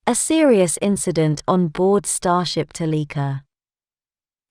A serious incident on board Starship Toleka.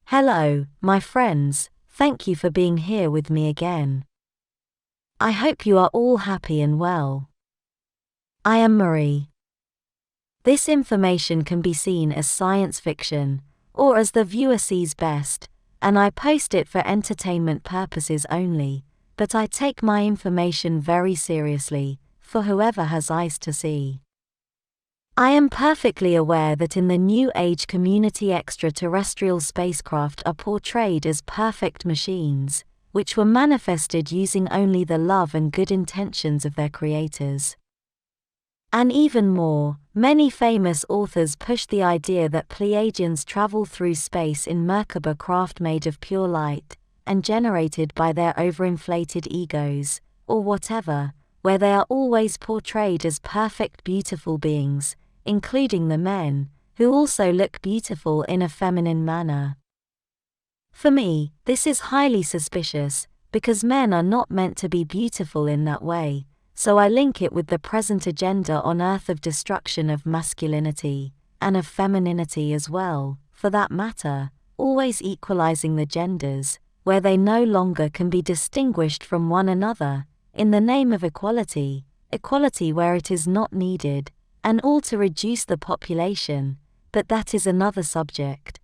Hello, my friends, thank you for being here with me again. I hope you are all happy and well. I am Marie. This information can be seen as science fiction, or as the viewer sees best, and I post it for entertainment purposes only, but I take my information very seriously, for whoever has eyes to see. I am perfectly aware that in the New Age community extraterrestrial spacecraft are portrayed as perfect machines, which were manifested using only the love and good intentions of their creators. And even more, many famous authors push the idea that Pleiadians travel through space in Merkaba craft made of pure light, and generated by their overinflated egos, or whatever, where they are always portrayed as perfect beautiful beings, including the men, who also look beautiful in a feminine manner. For me, this is highly suspicious, because men are not meant to be beautiful in that way, so I link it with the present agenda on Earth of destruction of masculinity, and of femininity as well, for that matter, always equalizing the genders, where they no longer can be distinguished from one another, in the name of equality where it is not needed, and all to reduce the population, but that is another subject.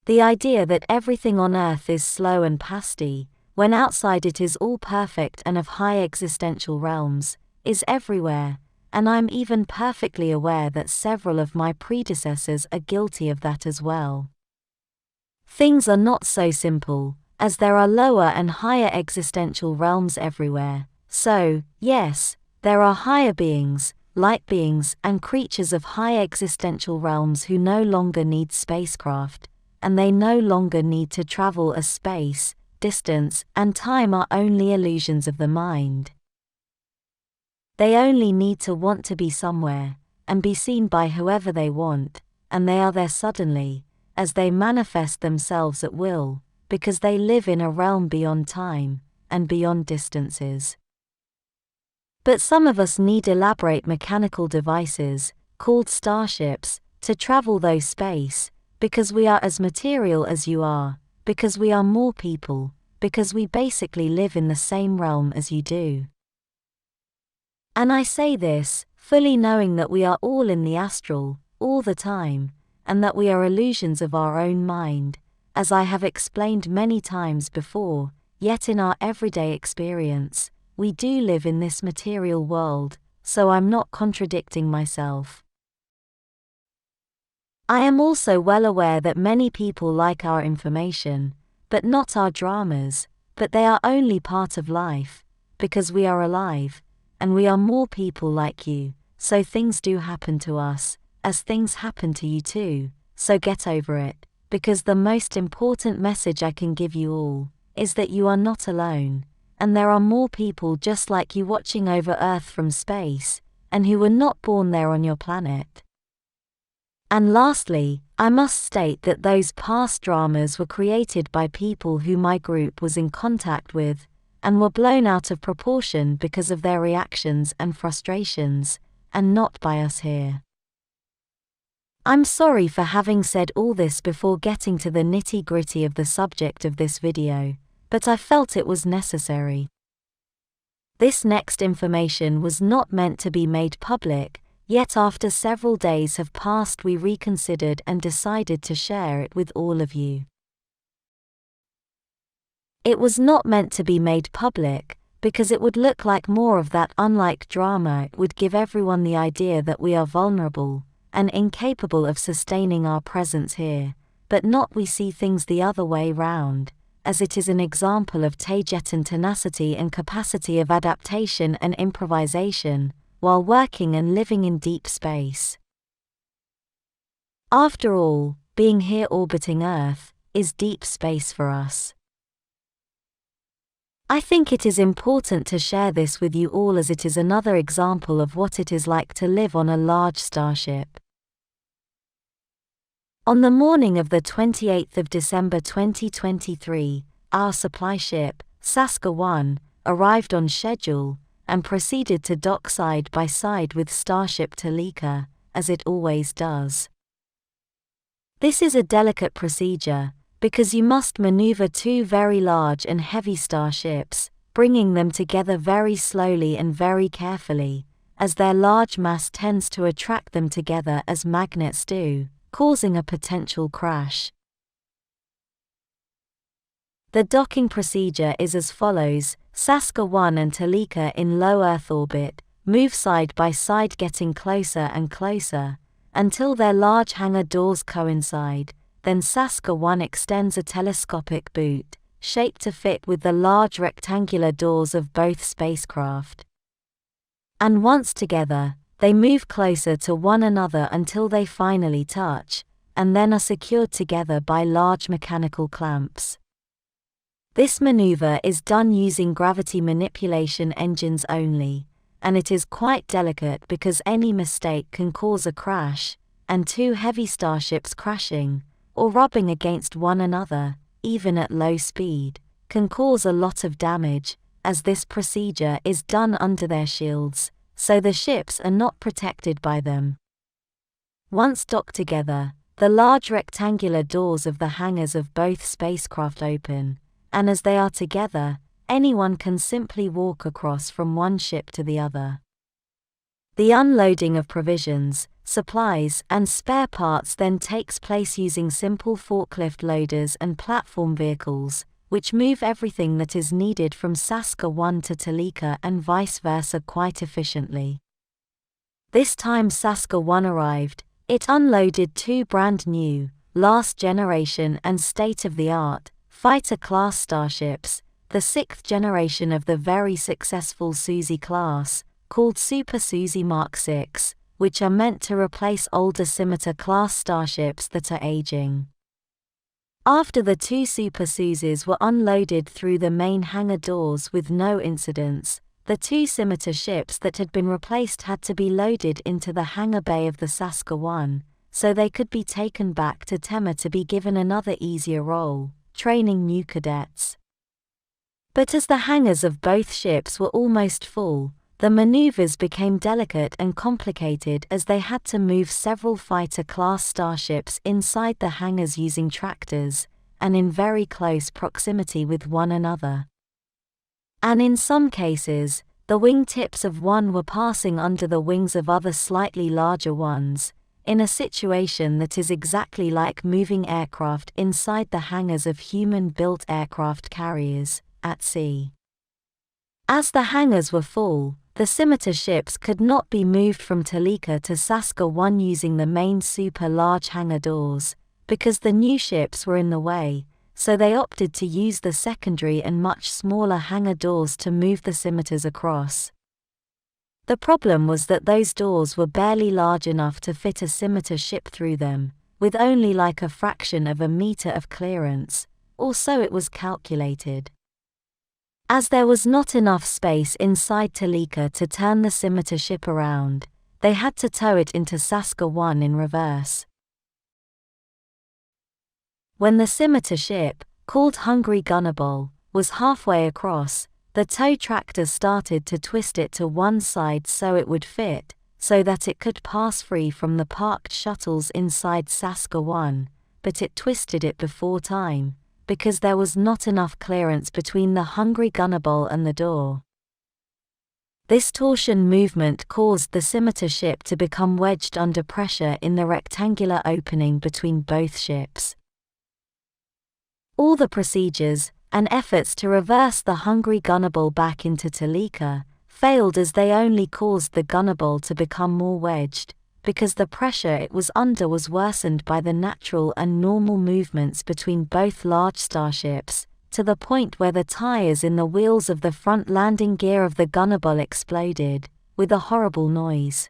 The idea that everything on Earth is slow and pasty, when outside it is all perfect and of high existential realms, is everywhere, and I'm even perfectly aware that several of my predecessors are guilty of that as well. Things are not so simple, as there are lower and higher existential realms everywhere, so, yes, there are higher beings, light beings and creatures of high existential realms who no longer need spacecraft, and they no longer need to travel as space, distance, and time are only illusions of the mind. They only need to want to be somewhere, and be seen by whoever they want, and they are there suddenly, as they manifest themselves at will, because they live in a realm beyond time, and beyond distances. But some of us need elaborate mechanical devices, called starships, to travel those space, because we are as material as you are, because we are more people, because we basically live in the same realm as you do. And I say this, fully knowing that we are all in the astral, all the time, and that we are illusions of our own mind, as I have explained many times before, yet in our everyday experience, we do live in this material world, so I'm not contradicting myself. I am also well aware that many people like our information, but not our dramas, but they are only part of life, because we are alive, and we are more people like you, so things do happen to us, as things happen to you too, so get over it, because the most important message I can give you all, is that you are not alone, and there are more people just like you watching over Earth from space, and who were not born there on your planet. And lastly, I must state that those past dramas were created by people who my group was in contact with, and were blown out of proportion because of their reactions and frustrations, and not by us here. I'm sorry for having said all this before getting to the nitty-gritty of the subject of this video, but I felt it was necessary. This next information was not meant to be made public, yet after several days have passed we reconsidered and decided to share it with all of you. It was not meant to be made public, because it would look like more of that unlike drama. It would give everyone the idea that we are vulnerable, and incapable of sustaining our presence here, but not we see things the other way round, as it is an example of Taygetan tenacity and capacity of adaptation and improvisation, while working and living in deep space. After all, being here orbiting Earth, is deep space for us. I think it is important to share this with you all as it is another example of what it is like to live on a large starship. On the morning of the 28th of December 2023, our supply ship, Saska 1, arrived on schedule, and proceeded to dock side by side with Starship Toleka, as it always does. This is a delicate procedure, because you must maneuver two very large and heavy starships, bringing them together very slowly and very carefully, as their large mass tends to attract them together as magnets do, causing a potential crash. The docking procedure is as follows: Saska 1 and Toleka in low Earth orbit move side by side, getting closer and closer, until their large hangar doors coincide. Then Saska 1 extends a telescopic boot, shaped to fit with the large rectangular doors of both spacecraft. And once together, they move closer to one another until they finally touch, and then are secured together by large mechanical clamps. This maneuver is done using gravity manipulation engines only, and it is quite delicate because any mistake can cause a crash, and two heavy starships crashing, or rubbing against one another, even at low speed, can cause a lot of damage, as this procedure is done under their shields, so the ships are not protected by them. Once docked together, the large rectangular doors of the hangars of both spacecraft open, and as they are together, anyone can simply walk across from one ship to the other. The unloading of provisions, supplies, and spare parts then takes place using simple forklift loaders and platform vehicles, which move everything that is needed from Saska 1 to Toleka and vice versa quite efficiently. This time Saska 1 arrived, it unloaded two brand new, last generation and state-of-the-art, fighter-class starships, the sixth generation of the very successful Suzy class, called Super Suzy Mark VI, which are meant to replace older Scimitar-class starships that are aging. After the two Super Suzys were unloaded through the main hangar doors with no incidents, the two Scimitar ships that had been replaced had to be loaded into the hangar bay of the Saska 1, so they could be taken back to Tema to be given another easier role, training new cadets. But as the hangars of both ships were almost full, the maneuvers became delicate and complicated as they had to move several fighter-class starships inside the hangars using tractors, and in very close proximity with one another. And in some cases, the wingtips of one were passing under the wings of other slightly larger ones, in a situation that is exactly like moving aircraft inside the hangars of human-built aircraft carriers, at sea. As the hangars were full, the Scimitar ships could not be moved from Toleka to Saska 1 using the main super large hangar doors, because the new ships were in the way, so they opted to use the secondary and much smaller hangar doors to move the Scimitars across. The problem was that those doors were barely large enough to fit a Scimitar ship through them, with only like a fraction of a meter of clearance, or so it was calculated. As there was not enough space inside Toleka to turn the Scimitar ship around, they had to tow it into Saska 1 in reverse. When the Scimitar ship, called Hungry Gunnable, was halfway across, the tow tractor started to twist it to one side so it would fit, so that it could pass free from the parked shuttles inside Saska 1, but it twisted it before time, because there was not enough clearance between the Hungry Gunnable and the door. This torsion movement caused the Scimitar ship to become wedged under pressure in the rectangular opening between both ships. All the procedures and efforts to reverse the Hungry Gunnable back into Toleka failed, as they only caused the Gunnable to become more wedged, because the pressure it was under was worsened by the natural and normal movements between both large starships, to the point where the tires in the wheels of the front landing gear of the Gunnable exploded, with a horrible noise,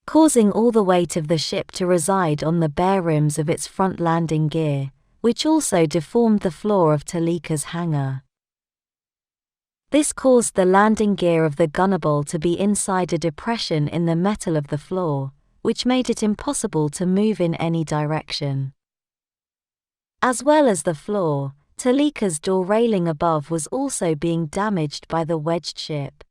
causing all the weight of the ship to reside on the bare rims of its front landing gear, which also deformed the floor of Toleka's hangar. This caused the landing gear of the Gunnable to be inside a depression in the metal of the floor, which made it impossible to move in any direction. As well as the floor, Toleka's door railing above was also being damaged by the wedged ship.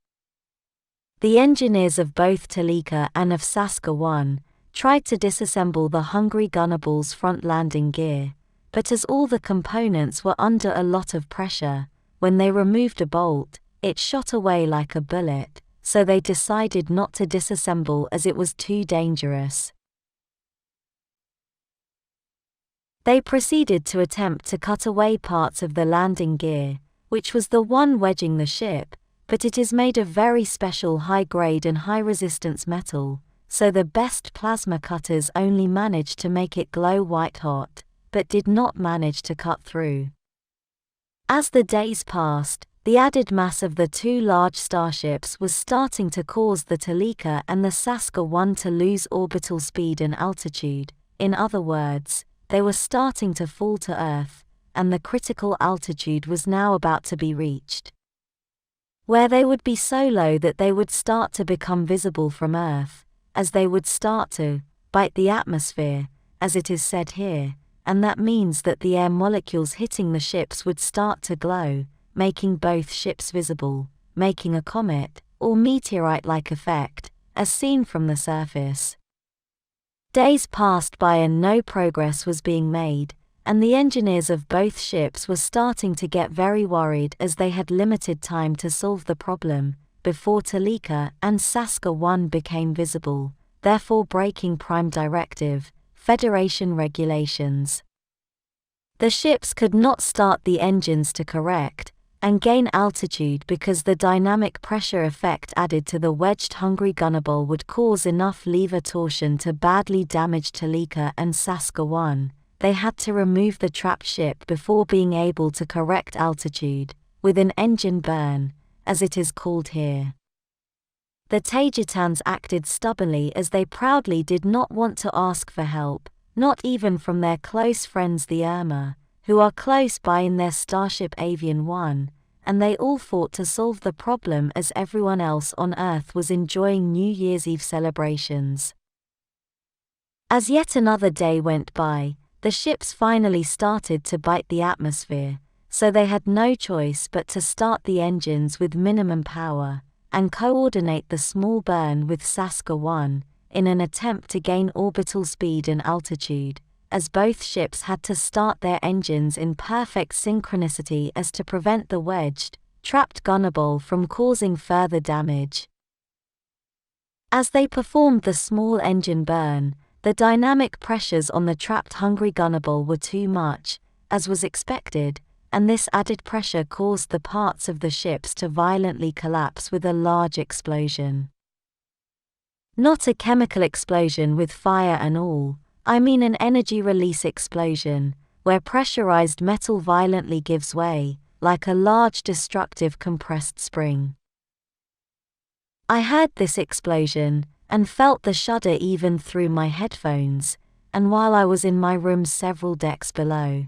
The engineers of both Toleka and of Saska-1 tried to disassemble the Hungry Gunnible's front landing gear, but as all the components were under a lot of pressure, when they removed a bolt, it shot away like a bullet, so they decided not to disassemble as it was too dangerous. They proceeded to attempt to cut away parts of the landing gear, which was the one wedging the ship, but it is made of very special high-grade and high-resistance metal, so the best plasma cutters only managed to make it glow white-hot, but did not manage to cut through. As the days passed, the added mass of the two large starships was starting to cause the Toleka and the Saska-1 to lose orbital speed and altitude. In other words, they were starting to fall to Earth, and the critical altitude was now about to be reached, where they would be so low that they would start to become visible from Earth, as they would start to bite the atmosphere, as it is said here, and that means that the air molecules hitting the ships would start to glow, making both ships visible, making a comet or meteorite-like effect, as seen from the surface. Days passed by and no progress was being made, and the engineers of both ships were starting to get very worried as they had limited time to solve the problem before Toleka and Saska-1 became visible, therefore breaking Prime Directive, Federation regulations. The ships could not start the engines to correct and gain altitude because the dynamic pressure effect added to the wedged Hungry Gunnibale would cause enough lever torsion to badly damage Toleka and Saska-1. They had to remove the trapped ship before being able to correct altitude, with an engine burn, as it is called here. The Taygetans acted stubbornly as they proudly did not want to ask for help, not even from their close friends the Irma, who are close by in their Starship Avian 1, and they all fought to solve the problem as everyone else on Earth was enjoying New Year's Eve celebrations. As yet another day went by, the ships finally started to bite the atmosphere, so they had no choice but to start the engines with minimum power, and coordinate the small burn with Saska-1, in an attempt to gain orbital speed and altitude, as both ships had to start their engines in perfect synchronicity as to prevent the wedged, trapped Gunnibale from causing further damage. As they performed the small engine burn, the dynamic pressures on the trapped Hungry Gunnibale were too much, as was expected, and this added pressure caused the parts of the ships to violently collapse with a large explosion. Not a chemical explosion with fire and all, I mean an energy release explosion, where pressurized metal violently gives way, like a large destructive compressed spring. I heard this explosion, and felt the shudder even through my headphones, and while I was in my room several decks below.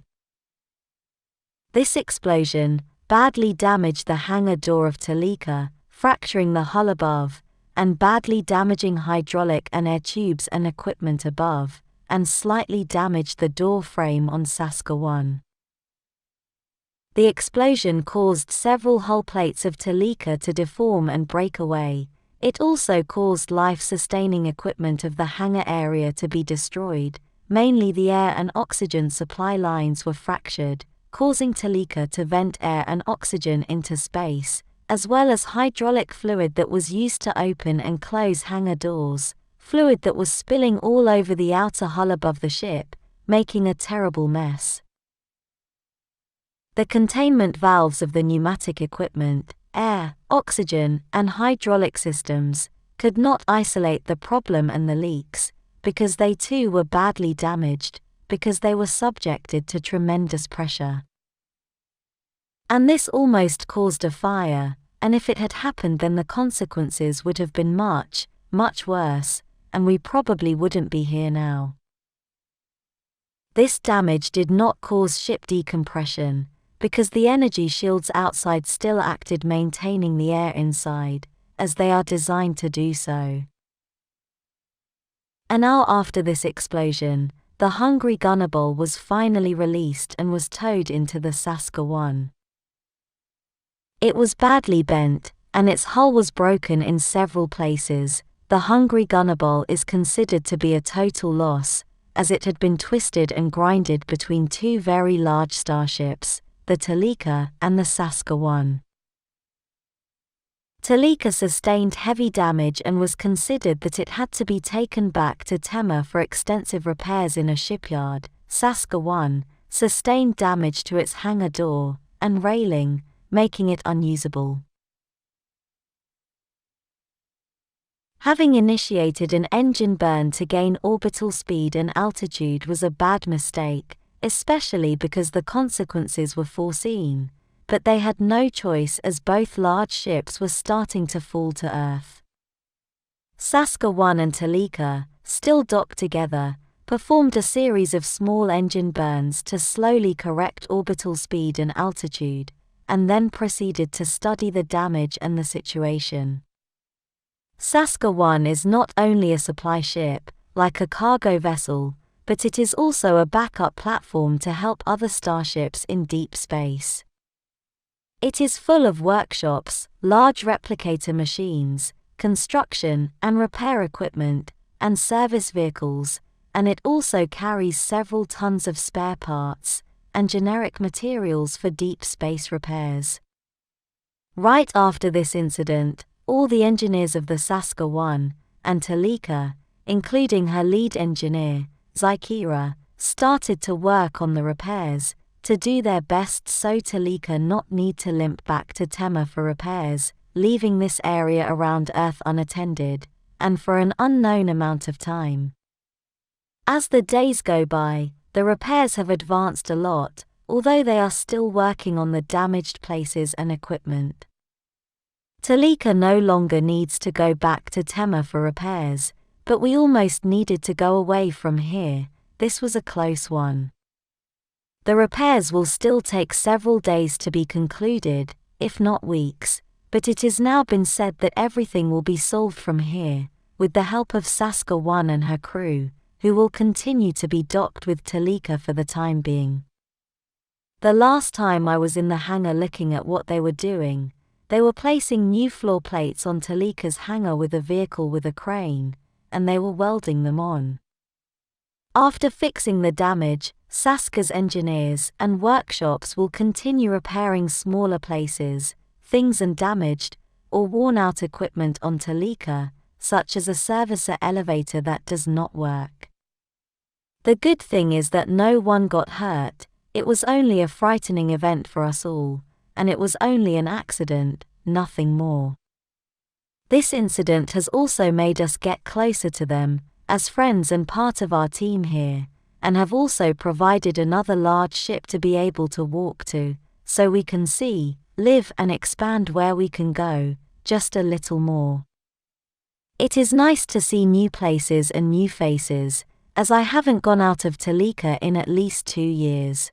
This explosion badly damaged the hangar door of Toleka, fracturing the hull above, and badly damaging hydraulic and air tubes and equipment above, and slightly damaged the door frame on Saska-1. The explosion caused several hull plates of Toleka to deform and break away. It also caused life-sustaining equipment of the hangar area to be destroyed, mainly the air and oxygen supply lines were fractured, causing Toleka to vent air and oxygen into space, as well as hydraulic fluid that was used to open and close hangar doors, fluid that was spilling all over the outer hull above the ship, making a terrible mess. The containment valves of the pneumatic equipment, air, oxygen, and hydraulic systems, could not isolate the problem and the leaks, because they too were badly damaged, because they were subjected to tremendous pressure. And this almost caused a fire, and if it had happened then the consequences would have been much, much worse, and we probably wouldn't be here now. This damage did not cause ship decompression, because the energy shields outside still acted maintaining the air inside, as they are designed to do so. An hour after this explosion, the Hungry Gunnibale was finally released and was towed into the Saska-1. It was badly bent, and its hull was broken in several places. The hungry gunnerball is considered to be a total loss, as it had been twisted and grinded between two very large starships, the Toleka and the Saskatchewan. Toleka sustained heavy damage and was considered that it had to be taken back to Tema for extensive repairs in a shipyard. Saskatchewan sustained damage to its hangar door and railing, making it unusable. Having initiated an engine burn to gain orbital speed and altitude was a bad mistake, especially because the consequences were foreseen, but they had no choice as both large ships were starting to fall to Earth. Saskatchewan and Toleka, still docked together, performed a series of small engine burns to slowly correct orbital speed and altitude, and then proceeded to study the damage and the situation. Saskatchewan is not only a supply ship, like a cargo vessel, but it is also a backup platform to help other starships in deep space. It is full of workshops, large replicator machines, construction and repair equipment, and service vehicles, and it also carries several tons of spare parts and generic materials for deep space repairs. Right after this incident, all the engineers of the Saskatchewan and Toleka, including her lead engineer, Taygeta, started to work on the repairs, to do their best so Toleka not need to limp back to Tema for repairs, leaving this area around Earth unattended, and for an unknown amount of time. As the days go by, the repairs have advanced a lot, although they are still working on the damaged places and equipment. Toleka no longer needs to go back to Tema for repairs, but we almost needed to go away from here. This was a close one. The repairs will still take several days to be concluded, if not weeks, but it has now been said that everything will be solved from here, with the help of Saskatchewan and her crew, who will continue to be docked with Toleka for the time being. The last time I was in the hangar looking at what they were doing, they were placing new floor plates on Toleka's hangar with a vehicle with a crane, and they were welding them on. After fixing the damage, Saska's engineers and workshops will continue repairing smaller places, things and damaged or worn-out equipment on Toleka, such as a servicer elevator that does not work. The good thing is that no one got hurt. It was only a frightening event for us all, and it was only an accident, nothing more. This incident has also made us get closer to them, as friends and part of our team here, and have also provided another large ship to be able to walk to, so we can see, live and expand where we can go, just a little more. It is nice to see new places and new faces, as I haven't gone out of Toleka in at least 2 years.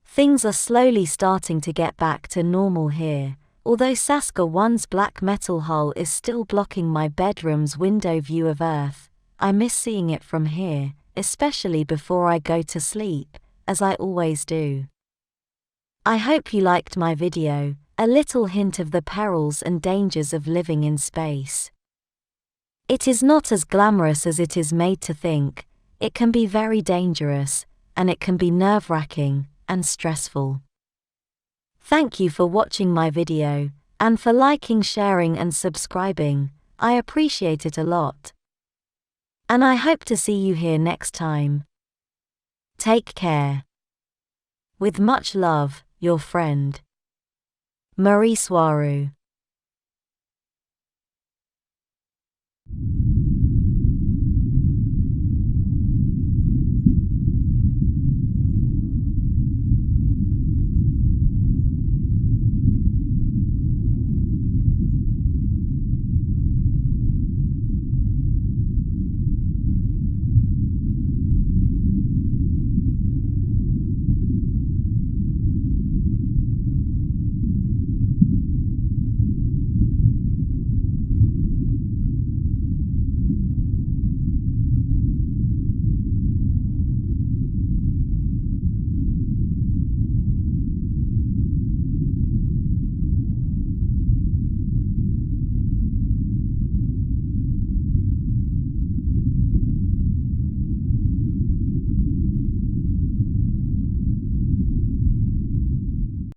Things are slowly starting to get back to normal here, although Saskatchewan's black metal hull is still blocking my bedroom's window view of Earth. I miss seeing it from here, especially before I go to sleep, as I always do. I hope you liked my video, a little hint of the perils and dangers of living in space. It is not as glamorous as it is made to think. It can be very dangerous, and it can be nerve-wracking and stressful. Thank you for watching my video, and for liking, sharing and subscribing. I appreciate it a lot. And I hope to see you here next time. Take care. With much love, your friend, Mari Swaruu.